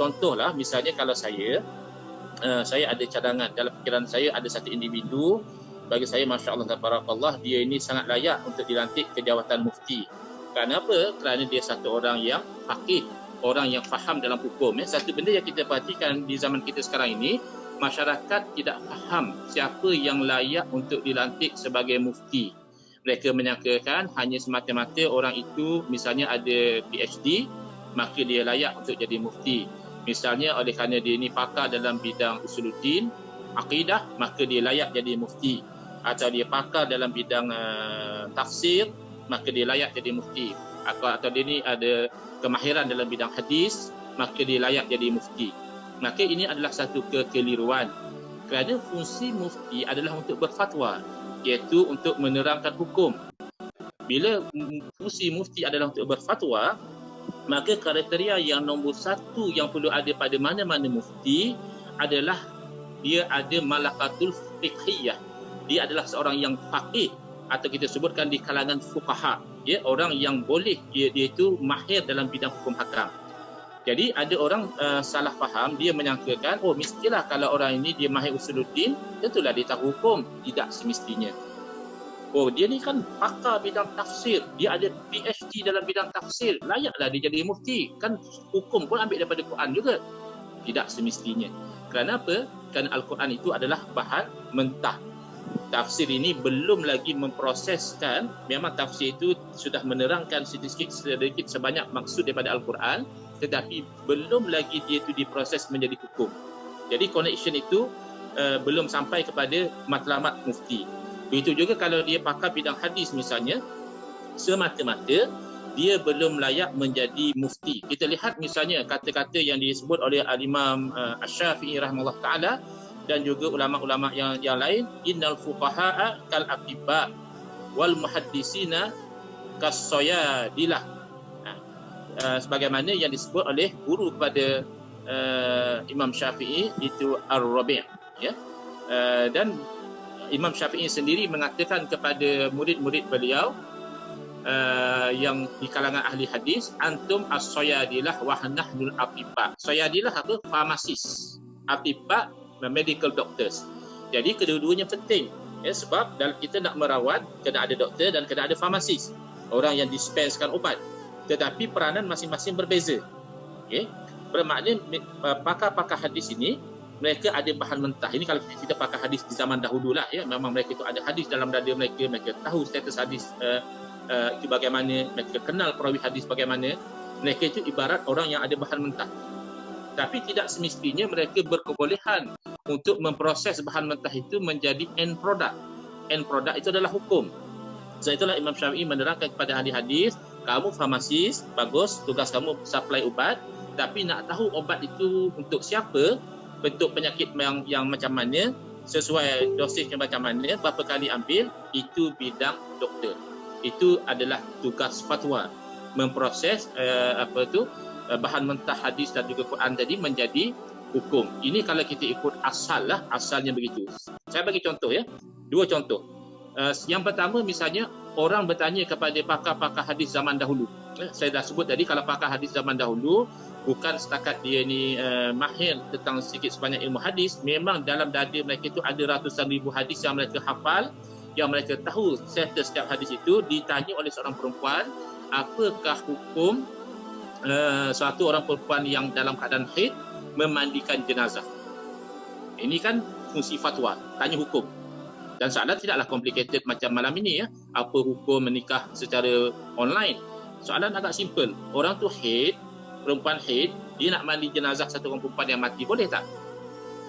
contohlah, misalnya kalau saya ada cadangan dalam fikiran saya, ada satu individu bagi saya Masya Allah tabarakallah, dia ini sangat layak untuk dilantik ke jawatan mufti. Kenapa? Kerana dia satu orang yang faqih, orang yang faham dalam hukum. Satu benda yang kita perhatikan di zaman kita sekarang ini, masyarakat tidak faham siapa yang layak untuk dilantik sebagai mufti. Mereka menyangkakan hanya semata-mata orang itu misalnya ada PhD, maka dia layak untuk jadi mufti. Misalnya oleh kerana dia ini pakar dalam bidang usuluddin, akidah, maka dia layak jadi mufti. Atau dia pakar dalam bidang tafsir, maka dia layak jadi mufti. Atau dia ni ada kemahiran dalam bidang hadis, maka dia layak jadi mufti. Maka ini adalah satu kekeliruan. Kerana fungsi mufti adalah untuk berfatwa, iaitu untuk menerangkan hukum. Bila fungsi mufti adalah untuk berfatwa, maka kriteria yang nombor satu yang perlu ada pada mana-mana mufti adalah dia ada malakatul fiqhiyah. Dia adalah seorang yang faqih, atau kita sebutkan di kalangan fuqaha, orang yang boleh dia itu mahir dalam bidang hukum hakam. Jadi ada orang salah faham, dia menyangkakan mestilah kalau orang ini dia mahir usuluddin, tentulah dia tahu hukum. Tidak semestinya. Dia ni kan pakar bidang tafsir, dia ada PhD dalam bidang tafsir, layaklah dia jadi mufti. Kan hukum pun ambil daripada Quran juga. Tidak semestinya. Kerana apa? Kerana Al-Quran itu adalah bahan mentah. Tafsir ini belum lagi memproseskan, memang tafsir itu sudah menerangkan sedikit sebanyak maksud daripada Al-Quran, tetapi belum lagi dia itu diproses menjadi hukum. Jadi connection itu belum sampai kepada matlamat mufti. Begitu juga kalau dia pakar bidang hadis misalnya, semata-mata dia belum layak menjadi mufti. Kita lihat misalnya kata-kata yang disebut oleh Al-Imam Asy-Syafi'i rahimahullah ta'ala dan juga ulama-ulama yang lain, innal fuqaha'a kal atibba wal muhaddisina kas-sayadilah. Sebagaimana yang disebut oleh guru kepada Imam Syafi'i itu Ar-Rabi', dan Imam Syafi'i sendiri mengatakan kepada murid-murid beliau yang di kalangan ahli hadis, antum as-sayadilah wa nahnul atibba. Sayadilah apa? Farmasis. Atibba, medical doctors. Jadi kedua-duanya penting, sebab dalam kita nak merawat kena ada doktor dan kena ada farmasis, orang yang dispensekan ubat. Tetapi peranan masing-masing berbeza. Bermakna pakar-pakar hadis ini mereka ada bahan mentah. Ini kalau kita pakar hadis di zaman dahulu lah, memang mereka itu ada hadis dalam dada mereka, mereka tahu status hadis itu bagaimana, mereka kenal perawi hadis bagaimana. Mereka itu ibarat orang yang ada bahan mentah. Tapi tidak semestinya mereka berkebolehan untuk memproses bahan mentah itu menjadi end product. End product itu adalah hukum. Sebab itulah Imam Syafi'i menerangkan kepada ahli hadis, kamu farmasis, bagus, tugas kamu supply ubat, tapi nak tahu obat itu untuk siapa, bentuk penyakit yang macam mana, sesuai dosisnya macam mana, berapa kali ambil, itu bidang doktor. Itu adalah tugas fatwa, memproses bahan mentah hadis dan juga Quran tadi menjadi hukum. Ini kalau kita ikut asal lah, asalnya begitu. Saya bagi contoh dua contoh. Yang pertama misalnya orang bertanya kepada pakar-pakar hadis zaman dahulu. Saya dah sebut tadi, kalau pakar hadis zaman dahulu bukan setakat dia ni mahir tentang sedikit sebanyak ilmu hadis, memang dalam dada mereka itu ada ratusan ribu hadis yang mereka hafal, yang mereka tahu status setiap hadis itu. Ditanya oleh seorang perempuan, apakah hukum suatu orang perempuan yang dalam keadaan haid memandikan jenazah? Ini kan fungsi fatwa, tanya hukum. Dan soalan tidaklah complicated macam malam ini apa hukum menikah secara online. Soalan agak simple. Orang tu haid, perempuan haid, dia nak mandi jenazah satu orang perempuan yang mati, boleh tak?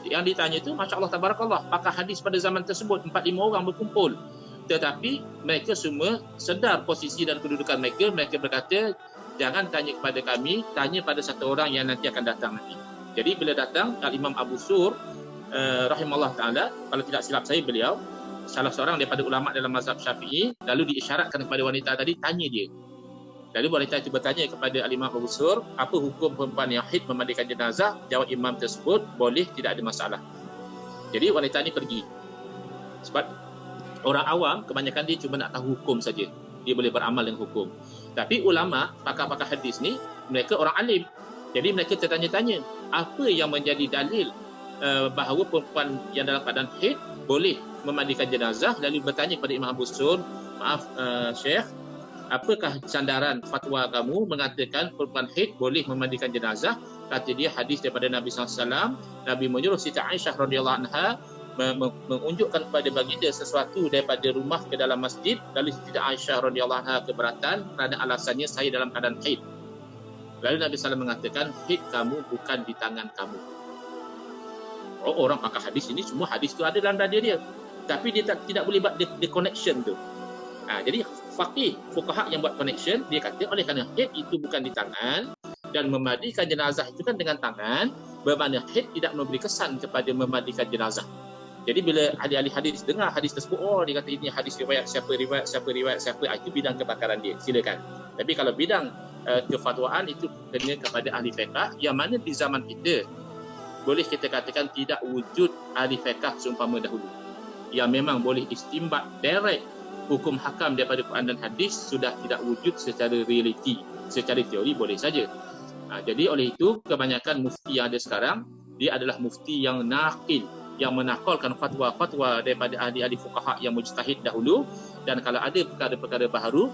Yang ditanya tu, Masya Allah tabarakallah, pakar hadis pada zaman tersebut 4-5 orang berkumpul. Tetapi mereka semua sedar posisi dan kedudukan mereka. Mereka berkata, jangan tanya kepada kami, tanya pada satu orang yang nanti akan datang nanti. Jadi bila datang Al-Imam Abu Sur rahimahullah ta'ala, kalau tidak silap saya beliau salah seorang daripada ulama dalam mazhab Syafi'i, lalu diisyaratkan kepada wanita tadi, tanya dia. Lalu wanita itu bertanya kepada Al-Imam Abu Sur, apa hukum perempuan yang haid memandikan jenazah? Jawab imam tersebut, boleh, tidak ada masalah. Jadi wanita ini pergi. Sebab orang awam kebanyakan dia cuma nak tahu hukum saja, dia boleh beramal dengan hukum. Tapi ulama, pakar-pakar hadis ni, mereka orang alim. Jadi mereka tertanya-tanya, apa yang menjadi dalil bahawa perempuan yang dalam keadaan haid boleh memandikan jenazah. Lalu bertanya kepada Imam Abu Sur, maaf Syekh, apakah sandaran fatwa kamu mengatakan perempuan haid boleh memandikan jenazah? Kata dia, hadis daripada Nabi SAW. Nabi menyuruh Siti Aisyah radhiyallahu anha menunjukkan kepada baginda sesuatu daripada rumah ke dalam masjid. Lalu Siti Aisyah radhiyallahu anha keberatan kerana alasannya saya dalam keadaan haid. Lalu Nabi SAW mengatakan, haid kamu bukan di tangan kamu. Orang pakar hadis ini, semua hadis tu ada dalam dada dia, tapi dia tidak boleh buat the connection tu. Jadi faqih, fuqaha yang buat connection, dia kata oleh kerana haid itu bukan di tangan dan memandikan jenazah itu kan dengan tangan, bermakna haid tidak memberi kesan kepada memandikan jenazah. Jadi bila ahli-ahli hadis dengar hadis tersebut, dia kata ini hadis riwayat siapa, itu bidang kebakaran dia, silakan. Tapi kalau bidang kefatwaan itu kena kepada ahli fiqh, yang mana di zaman kita boleh kita katakan tidak wujud ahli fiqh seumpama dahulu, yang memang boleh istimbat direct hukum hakam daripada Quran dan hadis, sudah tidak wujud secara realiti. Secara teori boleh saja. Jadi oleh itu kebanyakan mufti yang ada sekarang, dia adalah mufti yang naqil, yang menakalkan fatwa-fatwa daripada ahli-ahli fuqaha yang mujtahid dahulu, dan kalau ada perkara-perkara baharu,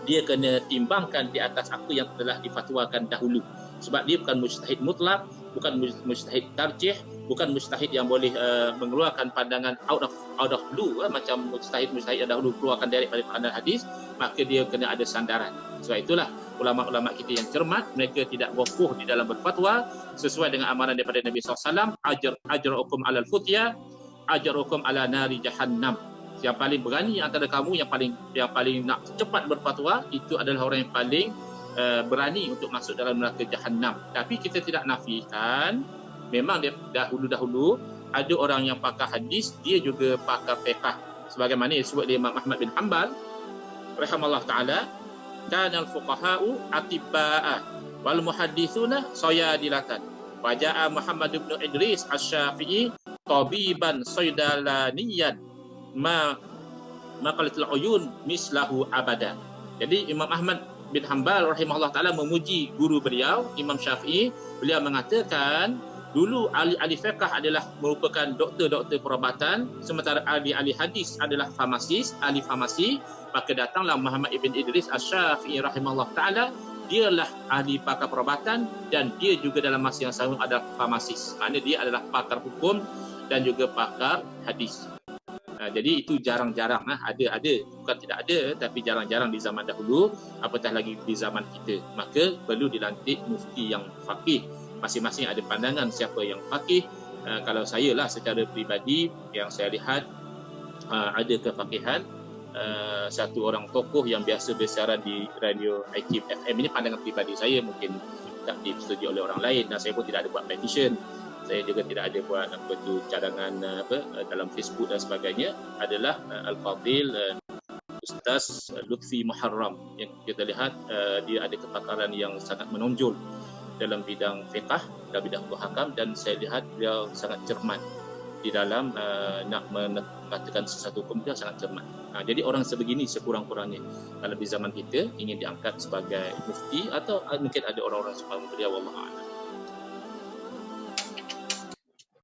dia kena timbangkan di atas apa yang telah difatwakan dahulu. Sebab dia bukan mujtahid mutlak, bukan mujtahid tarjih, bukan mujtahid yang boleh mengeluarkan pandangan out of blue, macam mujtahid yang dahulu keluarkan daripada Quran dan hadis, maka dia kena ada sandaran. Sebab itulah ulama-ulama kita yang cermat, mereka tidak wafuh di dalam berfatwa sesuai dengan amaran daripada Nabi SAW, ajrukum alal futya, ajrukum ala nari jahannam. Yang paling berani antara kamu, yang paling nak cepat berfatwa, itu adalah orang yang paling berani untuk masuk dalam neraka Jahannam. Tapi kita tidak nafikan, memang dia dahulu-dahulu ada orang yang pakar hadis, dia juga pakar fiqh. Sebagaimana disebut oleh Imam Ahmad bin Hanbal rahimallahu taala, kana al-fuqaha'u atibba'a wal muhadditsuna sayadilatan. Wa ja'a Muhammad bin Idris Asy-Syafi'i tabiban saydalaniyan ma maqalatul uyun mislahu abada. Jadi Imam Ahmad bin Hanbal rahimahullah ta'ala memuji guru beliau, Imam Syafi'i. Beliau mengatakan, dulu ahli-ahli fiqh adalah merupakan doktor-doktor perubatan, sementara ahli-ahli hadis adalah farmasis, ahli farmasi. Maka datanglah Muhammad ibn Idris Asy-Syafi'i rahimahullah ta'ala, dialah ahli pakar perubatan dan dia juga dalam masa yang sama adalah farmasis. Kerana dia adalah pakar hukum dan juga pakar hadis. Jadi itu jarang-jarang, ada bukan tidak ada, tapi jarang-jarang di zaman dahulu, apatah lagi di zaman kita. Maka perlu dilantik mufti yang faqih. Masing-masing ada pandangan siapa yang faqih. Kalau saya lah secara peribadi, yang saya lihat ada kefaqihan satu orang tokoh yang biasa bersiaran di radio ITV FM. Ini pandangan peribadi saya, mungkin tak disetujui oleh orang lain, dan saya pun tidak ada buat petition. Saya juga tidak ada buat cadangan dalam Facebook dan sebagainya. Adalah Al-Fadhil Ustaz Lutfi Muharram, yang kita lihat dia ada kepakaran yang sangat menonjol dalam bidang fiqh, dalam bidang hukum hakam, dan saya lihat dia sangat cermat di dalam nak mengatakan sesuatu hukum, dia sangat cermat. Jadi orang sebegini sekurang-kurangnya kalau di zaman kita ingin diangkat sebagai mufti, atau mungkin ada orang-orang seperti beliau, wallahu a'lam.